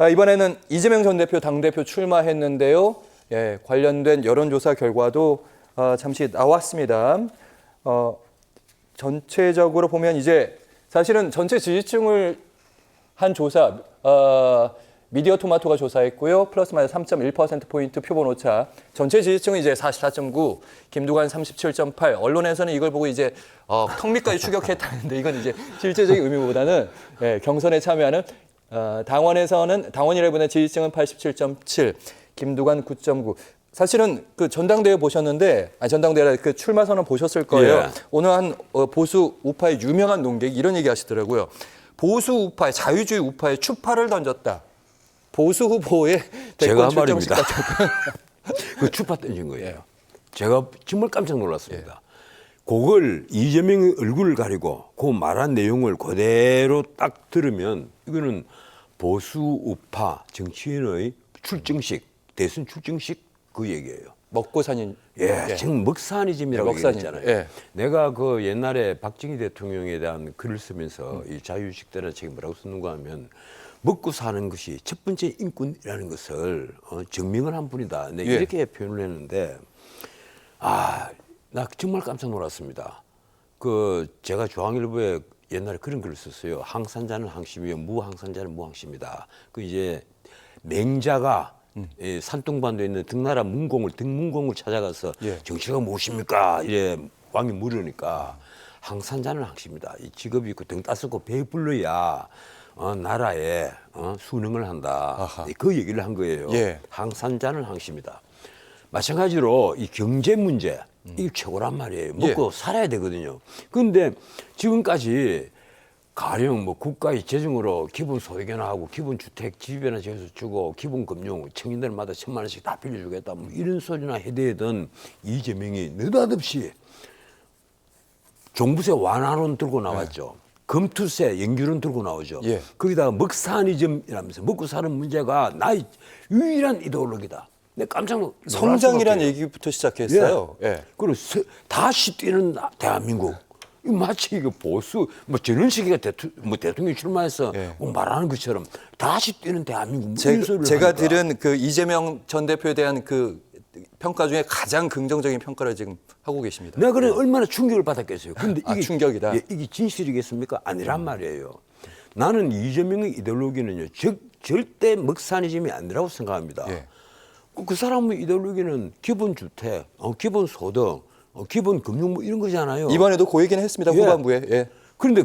이번에는 이재명 전 대표 당대표 출마했는데요. 예, 관련된 여론조사 결과도 잠시 나왔습니다. 전체적으로 보면 이제 사실은 전체 지지층을 한 조사, 미디어 토마토가 조사했고요. 플러스 마이너스 3.1%포인트 표본 오차. 전체 지지층은 이제 44.9, 김두관 37.8. 언론에서는 이걸 보고 이제 턱밑까지 추격했다는데 이건 이제 실제적인 의미보다는 예, 경선에 참여하는 당원이라기보다는 지지층은 87.7, 김두관 9.9. 사실은 그 전당대회 보셨는데, 전당대회 그 출마 선언 보셨을 거예요. 예. 오늘 한 보수 우파의 유명한 논객이 이런 얘기 하시더라고요. 보수 우파의 자유주의 우파의 추파를 던졌다. 보수 후보의 제가 대권 한 출정식 말입니다. 같은. 그 추파 던진 거예요. 제가 정말 깜짝 놀랐습니다. 그걸 이재명의 얼굴을 가리고 그 말한 내용을 그대로 딱 들으면 이거는 보수 우파 정치인의 출정식, 대선 출정식 그 얘기예요. 먹고 사는. 예, 지금 먹사니즘이라고 먹사니즘. 얘기했잖아요. 예. 내가 그 옛날에 박정희 대통령에 대한 글을 쓰면서 이 자유의식 때나 책임 뭐라고 썼는가 하면 먹고 사는 것이 첫 번째 인권이라는 것을 증명을 한 분이다. 네, 예. 이렇게 표현을 했는데 나 정말 깜짝 놀랐습니다. 그 제가 중앙일보에 옛날에 그런 글을 썼어요. 항산자는 항심이요, 무항산자는 무항심이다. 그 이제 맹자가 이 산둥반도에 있는 등나라 등문공을 찾아가서 예. 정치가 무엇입니까? 이래 왕이 물으니까 항산자는 항심이다. 이 직업이 있고 등 따스고 배 불러야 나라에 순응을 한다. 아하. 그 얘기를 한 거예요. 예. 항산자는 항심이다. 마찬가지로 이 경제 문제 이게 최고란 말이에요. 먹고 살아야 되거든요. 그런데 지금까지 가령 뭐 국가의 재정으로 기본 소득이나 하고 기본 주택 집이나 지어서 주고 기본 금융 청인들마다 1,000만 원씩 다 빌려주겠다 뭐 이런 소리나 해대던 이재명이 느닷없이 종부세 완화론 들고 나왔죠. 금투세 연기론 들고 나오죠. 예. 거기다가 먹사니즘이라면서 먹고 사는 문제가 나의 유일한 이데올로기다. 내가 깜짝 놀랐어요. 성장이라는 얘기부터 시작했어요. 예. 그리고 다시 뛰는 대한민국. 이거 마치 이거 보수 뭐 전원식이가 대통령 출마해서 예. 뭐 말하는 것처럼 다시 뛰는 대한민국. 뭐 이런 소리를 제가 하니까. 들은 그 이재명 전 대표에 대한 그 평가 중에 가장 긍정적인 평가를 지금 하고 계십니다. 내가 그래 얼마나 충격을 받았겠어요. 근데 이게 충격이다. 이게 진실이겠습니까? 아니란 말이에요. 나는 이재명의 이데올로기는요. 절대 먹사니즘이 아니라고 생각합니다. 예. 그 사람의 이데올로기는 기본 주택, 기본 소득, 기본 금융 뭐 이런 거잖아요. 이번에도 그 얘기는 했습니다. 예. 후반부에. 예. 그런데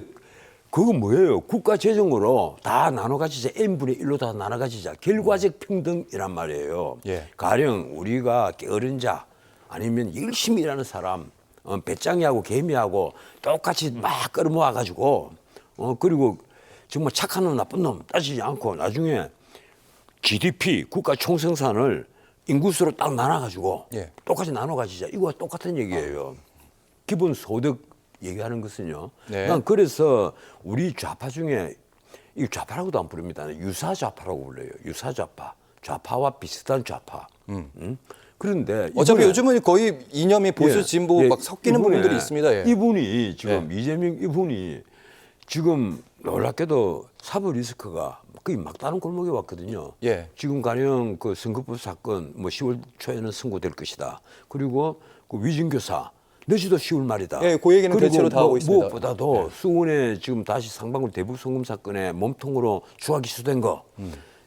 그거 뭐예요? 국가 재정으로 다 나눠 가지자. n분의 1로 다 나눠 가지자. 결과적 평등이란 말이에요. 예. 가령 우리가 게으른 자 아니면 열심히 일하는 사람 배짱이하고 개미하고 똑같이 막 끌어모아 가지고 그리고 정말 착한 놈 나쁜 놈 따지지 않고 나중에 GDP 국가 총생산을 인구수로 딱 나눠 가지고 예. 똑같이 나눠 가지자. 이거와 똑같은 얘기예요. 기본 소득 얘기하는 것은요. 네. 난 그래서 우리 좌파 중에 이 좌파라고도 안 부릅니다. 유사 좌파라고 불러요. 유사 좌파. 좌파와 비슷한 좌파. 그런데 어차피 이번에 요즘은 거의 이념이 보수 예, 진보 예, 막 섞이는 이분에- 부분들이 있습니다. 예. 이분이 지금 이재명 이분이 지금 놀랍게도 사법 리스크가 거의 막다른 골목에 왔거든요. 예. 지금 가령 그 선거법 사건 뭐 10월 초에는 선고될 것이다. 그리고 그 위증교사 늦어도 10월 말이다. 예, 그 얘기는 그리고 대체로 다 하고 있습니다. 무엇보다도 수원에 지금 다시 상방울 대북 송금 사건에 몸통으로 추가 기소된 거.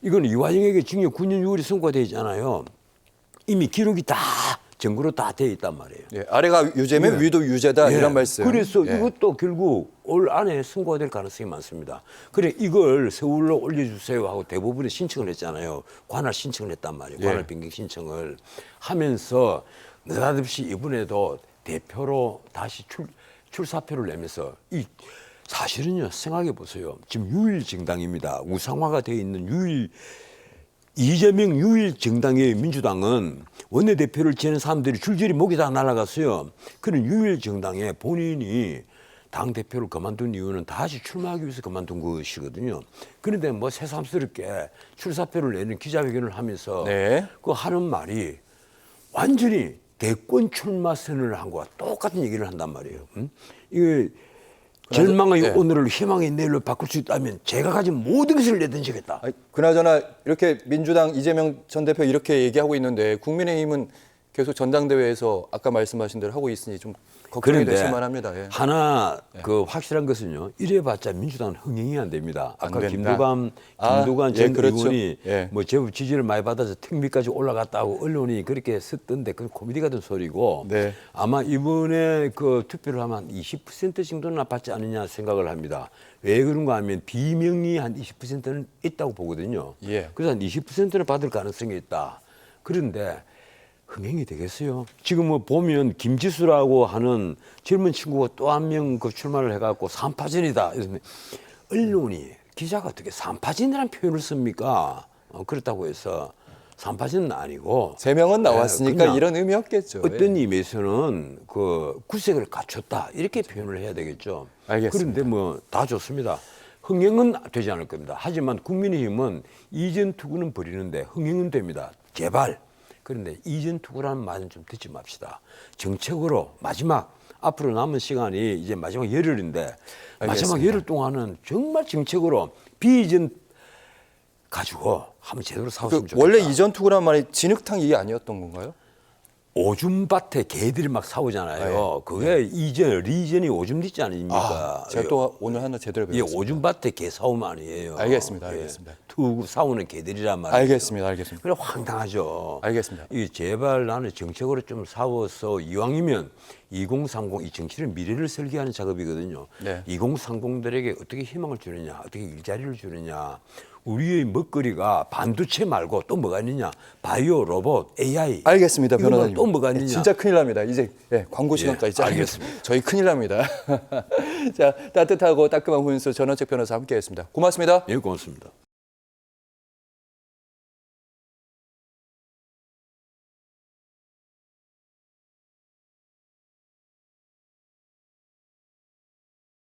이건 이화영에게 징역 9년 6월이 선고가 되어 있잖아요. 이미 기록이 다 증거로 다 되어 있단 말이에요. 예. 아래가 유죄면 위도 유죄다 예. 이런 말씀. 그래서 예. 이것도 결국 올 안에 선고가 될 가능성이 많습니다. 그래 이걸 서울로 올려주세요 하고 대부분이 신청을 했잖아요. 관할 신청을 했단 말이에요. 예. 관할 변경 신청을 하면서 느닷없이 이번에도 대표로 다시 출사표를 내면서 이 사실은요 생각해 보세요. 지금 유일 정당입니다. 우상화가 되어 있는 이재명 유일 정당의 민주당은 원내대표를 지낸 사람들이 줄줄이 목이 다 날아갔어요. 그런 유일 정당에 본인이 당대표를 그만둔 이유는 다시 출마하기 위해서 그만둔 것이거든요. 그런데 뭐 새삼스럽게 출사표를 내는 기자회견을 하면서 네. 그 하는 말이 완전히 대권 출마 선언을 한 것과 똑같은 얘기를 한단 말이에요. 이게 절망의 네. 오늘을 희망의 내일로 바꿀 수 있다면 제가 가진 모든 것을 내던지겠다. 아니, 그나저나 이렇게 민주당 이재명 전 대표 이렇게 얘기하고 있는데 국민의힘은 계속 전당대회에서 아까 말씀하신 대로 하고 있으니 좀 걱정이 되실 만합니다. 예. 하나 그 확실한 것은요. 이래봤자 민주당은 흥행이 안 됩니다. 안 아까 된다. 김두관 예, 전 그렇죠. 의원이 예. 뭐 제법 지지를 많이 받아서 택미까지 올라갔다고 언론이 그렇게 썼던데 그건 코미디 같은 소리고 네. 아마 이번에 그 투표를 하면 20% 정도는 받지 않느냐 생각을 합니다. 왜 그런가 하면 비명리 한 20%는 있다고 보거든요. 예. 그래서 한 20%는 받을 가능성이 있다. 그런데 흥행이 되겠어요. 지금 뭐 보면 김지수라고 하는 젊은 친구가 또 한 명 그 출마를 해갖고 삼파전이다. 이러는데 언론이 기자가 어떻게 삼파전이라는 표현을 씁니까? 그렇다고 해서 삼파전은 아니고 세 명은 나왔으니까 그냥 이런 의미였겠죠. 어떤 예. 의미에서는 그 구색을 갖췄다 이렇게 표현을 해야 되겠죠. 알겠습니다. 그런데 뭐 다 좋습니다. 흥행은 되지 않을 겁니다. 하지만 국민의힘은 이전 투구는 버리는데 흥행은 됩니다. 제발. 그런데 이전 투구라는 말은 좀 듣지 맙시다. 정책으로 마지막 앞으로 남은 시간이 이제 마지막 열흘인데 마지막 열흘 동안은 정말 정책으로 비이전 가지고 한번 제대로 싸웠으면 좋겠다. 원래 이전 투구란 말이 진흙탕 이게 아니었던 건가요? 오줌밭에 개들이 막 싸우잖아요. 그게 이전 리전이 오줌 짓지 아닙니까? 제가 또 오늘 하나 제대로 이 배웠습니다. 오줌밭에 개 싸움 아니에요. 알겠습니다. 예. 알겠습니다. 투구 싸우는 개들이란 말이에요. 알겠습니다. 알겠습니다. 그래 황당하죠. 알겠습니다. 이 제발 나는 정책으로 좀 싸워서 이왕이면 2030 이 정치를 미래를 설계하는 작업이거든요. 네. 2030들에게 어떻게 희망을 주느냐, 어떻게 일자리를 주느냐. 우리의 먹거리가 반도체 말고 또 뭐가 있느냐? 바이오, 로봇, AI. 알겠습니다, 이거 변호사님. 또 뭐가 있느냐? 진짜 큰일 납니다. 이제 광고 시간까지 예, 알겠습니다. 저희 큰일 납니다. 자, 따뜻하고 따끔한 훈수 전원책 변호사 함께했습니다. 고맙습니다. 예, 고맙습니다.